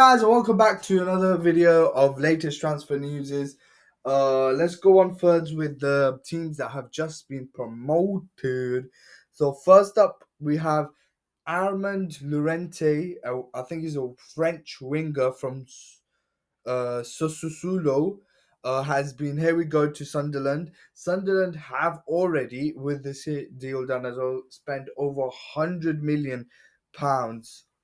Guys, and welcome back to another video of latest transfer newses. Let's go on first with the teams that have just been promoted. So first up, we have Armand Llorente. I think he's a French winger from Sassuolo, has been, here we go, to Sunderland. Sunderland have already, with this deal done as well, spent over £100 million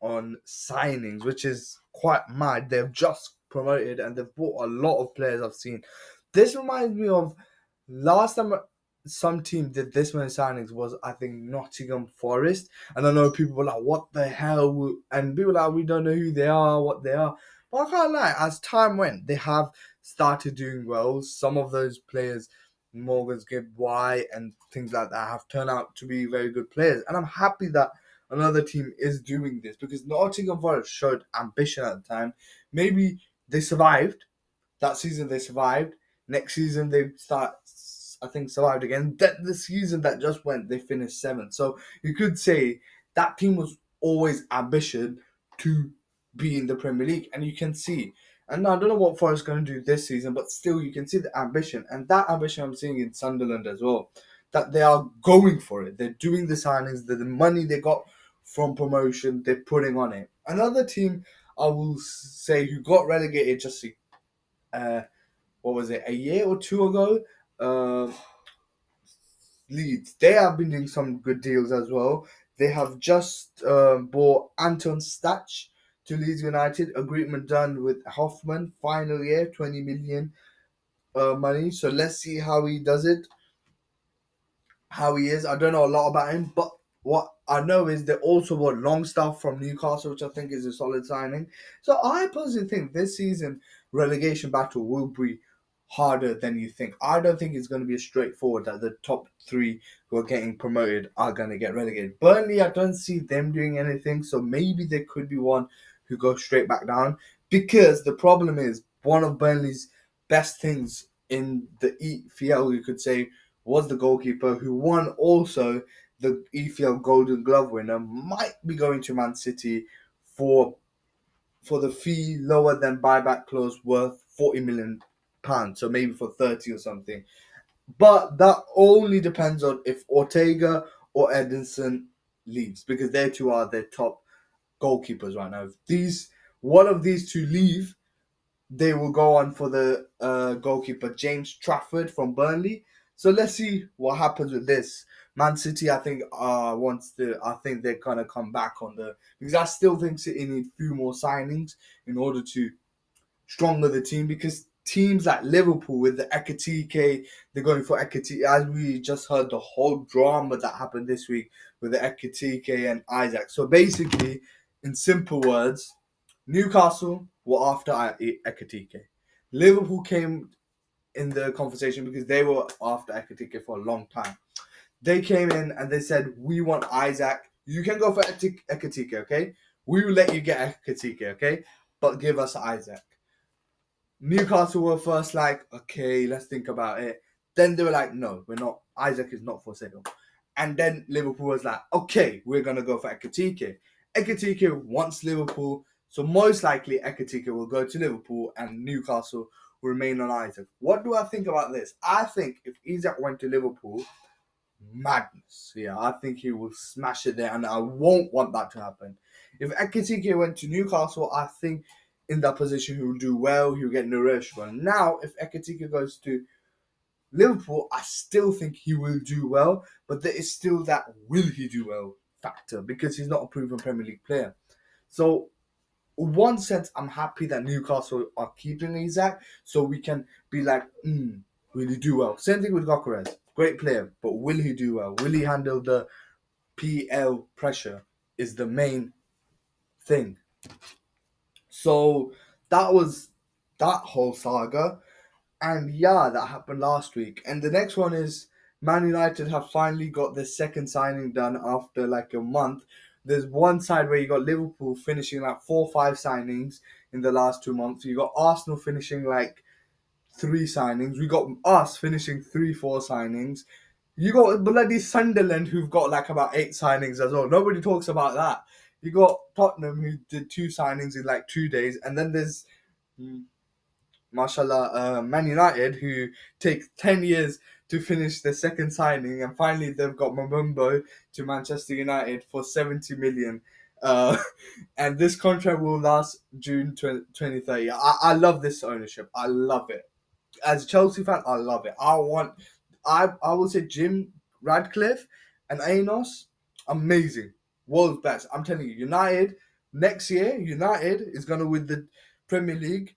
on signings, which is quite mad. They've just promoted and they've bought a lot of players. I've seen this reminds me of last time some team did this many signings was, I think, Nottingham Forest. And I know people were like, what the hell? And people were like, we don't know who they are, what they are. But I can't lie, as time went, they have started doing well. Some of those players, Morgan's Gibb White and things like that, have turned out to be very good players. And I'm happy that another team is doing this because Nottingham Forest showed ambition at the time. Maybe they survived. That season they survived. Next season they I think, survived again. The season that just went, they finished seventh. So you could say that team was always ambition to be in the Premier League, and you can see. And I don't know what Forest going to do this season, but still you can see the ambition, and that ambition I'm seeing in Sunderland as well. That they are going for it. They're doing the signings. The money they got from promotion, they're putting on it. Another team I will say who got relegated just what was it, a year or two ago? Uh, Leeds. They have been doing some good deals as well. They have just bought Anton Stach to Leeds United. Agreement done with Hoffman. Final year, 20 million money. So let's see how he does it. How he is. I don't know a lot about him, but what I know is they also bought Longstaff from Newcastle, which I think is a solid signing. So I personally think this season relegation battle will be harder than you think. I don't think it's going to be as straightforward that the top three who are getting promoted are going to get relegated. Burnley, I don't see them doing anything, so maybe there could be one who goes straight back down. Because the problem is, one of Burnley's best things in the EFL, you could say, was the goalkeeper who won also the EFL Golden Glove winner, might be going to Man City for the fee lower than buyback clause worth £40 million. So maybe for 30 or something. But that only depends on if Ortega or Edinson leaves, because they two are their top goalkeepers right now. If one of these two leave, they will go on for the goalkeeper James Trafford from Burnley. So let's see what happens with this. Man City, I think, I think they're gonna come back on because I still think City need a few more signings in order to stronger the team, because teams like Liverpool with the Ekatike, they're going for Ekatike. As we just heard, the whole drama that happened this week with the Ekatike and Isaac. So basically, in simple words, Newcastle were after Ekatike. Liverpool came in the conversation because they were after Ekatike for a long time. They came in and they said, we want Isaac. You can go for Ekatike, okay? We will let you get Ekatike, okay? But give us Isaac. Newcastle were first like, okay, let's think about it. Then they were like, no, we're not. Isaac is not for sale. And then Liverpool was like, okay, we're going to go for Ekatike. Ekatike wants Liverpool. So most likely Ekatike will go to Liverpool and Newcastle will remain on Isaac. What do I think about this? I think if Isaac went to Liverpool, madness. Yeah, I think he will smash it there, and I won't want that to happen. If Ekatike went to Newcastle, I think in that position he will do well. He'll get nourished. But now, if Ekatike goes to Liverpool, I still think he will do well, but there is still that will he do well factor because he's not a proven Premier League player. So, in one sense, I'm happy that Newcastle are keeping Isaac, so we can be like, will he do well? Same thing with Gokeres. Great player, but will he do well? Will he handle the PL pressure? Is the main thing. So that was that whole saga. And yeah, that happened last week. And the next one is Man United have finally got their second signing done after like a month. There's one side where you got Liverpool finishing like 4 or 5 signings in the last 2 months. You got Arsenal finishing like 3 signings. We got us finishing 3, 4 signings. You got bloody Sunderland who've got like about 8 signings as well. Nobody talks about that. You got Tottenham who did two signings in like 2 days, and then there's mashallah, Man United, who take 10 years to finish their second signing, and finally they've got Mbeumo to Manchester United for 70 million. Uh, and this contract will last June 2030. I love this ownership. I love it. As a Chelsea fan, I love it. I will say Jim Radcliffe and Anos, amazing. World's best. I'm telling you, United, next year, United is going to win the Premier League,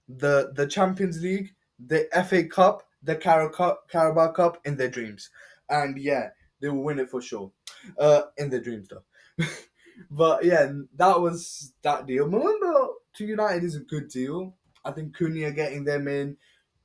the Champions League, the FA Cup, the Carabao Cup in their dreams. And yeah, they will win it for sure. In their dreams though. But yeah, that was that deal. Remember, to United is a good deal. I think Cunha getting them in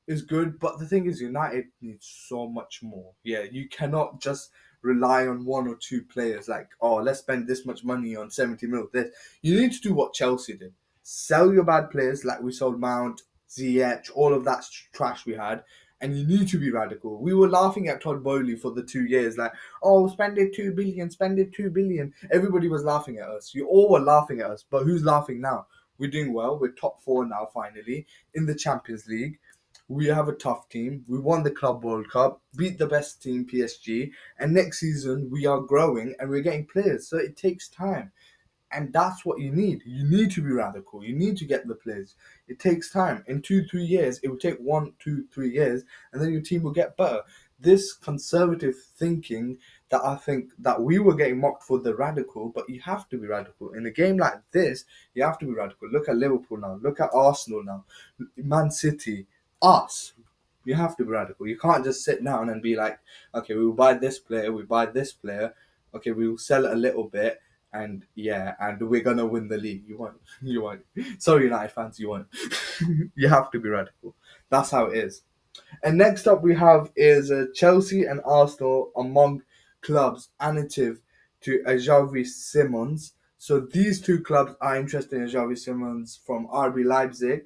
is good, but the thing is, United needs so much more. Yeah, you cannot just rely on one or two players. Like, oh, let's spend this much money on 70 mil. This you need to do what Chelsea did: sell your bad players, like we sold Mount, Ziyech, all of that trash we had. And you need to be radical. We were laughing at Todd Bowley for the 2 years, like, oh, spend it 2 billion, spend it 2 billion. Everybody was laughing at us. You all were laughing at us, but who's laughing now? We're doing well. We're top four now, finally, in the Champions League. We have a tough team. We won the Club World Cup, beat the best team, PSG, and next season we are growing and we're getting players. So it takes time. And that's what you need. You need to be radical. You need to get the players. It takes time. In 2, 3 years, it will take 1, 2, 3 years, and then your team will get better. This conservative thinking that I think that we were getting mocked for the radical, but you have to be radical. In a game like this, you have to be radical. Look at Liverpool now. Look at Arsenal now. Man City. Us. You have to be radical. You can't just sit down and be like, okay, we will buy this player, we buy this player, okay, we will sell it a little bit, and yeah, and we're gonna win the league. You won't. You won't. Sorry, United fans, you won't. You have to be radical. That's how it is. And next up, we have is Chelsea and Arsenal among clubs additive to Xavi Simons. So these two clubs are interested in Xavi Simons from RB Leipzig.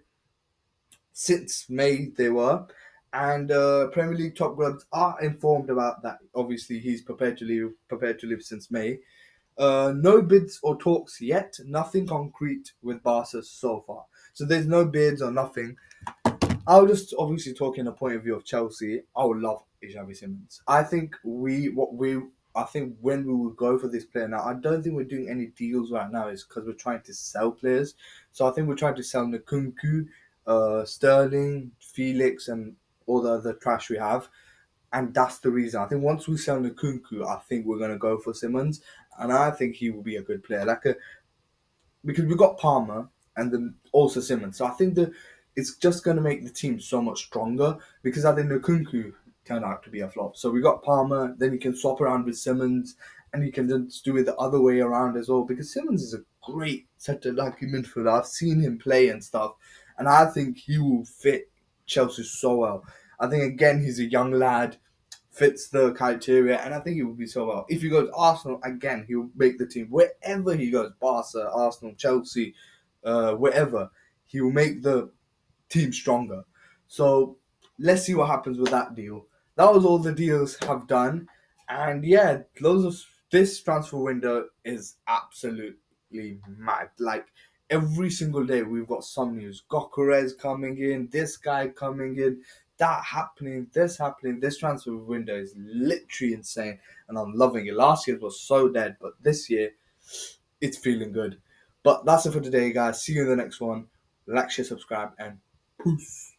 Since May, they were. And Premier League top clubs are informed about that. Obviously, he's prepared to leave since May. No bids or talks yet. Nothing concrete with Barca so far. So there's no bids or nothing. I'll just obviously talk in a point of view of Chelsea. I would love Xavi Simons. I think when we will go for this player now, I don't think we're doing any deals right now. Is because we're trying to sell players. So I think we're trying to sell Nkunku, Sterling, Felix, and all the other trash we have. And that's the reason. I think once we sell Nkunku, I think we're gonna go for Simmons, and I think he will be a good player. Because we got Palmer and then also Simmons. So I think that it's just going to make the team so much stronger because I think Nkunku turned out to be a flop. So we got Palmer, then you can swap around with Simmons, and you can just do it the other way around as well because Simmons is a great centre like midfielder. I've seen him play and stuff, and I think he will fit Chelsea so well. I think again he's a young lad, fits the criteria, and I think he will be so well. If he goes Arsenal again, he will make the team wherever he goes. Barca, Arsenal, Chelsea, wherever he will make the team stronger. So let's see what happens with that deal. That was all the deals have done, and yeah, loads of this transfer window is absolutely mad. Like every single day, we've got some news. Gokeres coming in, this guy coming in, that happening, this happening. This transfer window is literally insane, and I'm loving it. Last year was so dead, but this year it's feeling good. But that's it for today, guys. See you in the next one. Like, share, subscribe, and peace.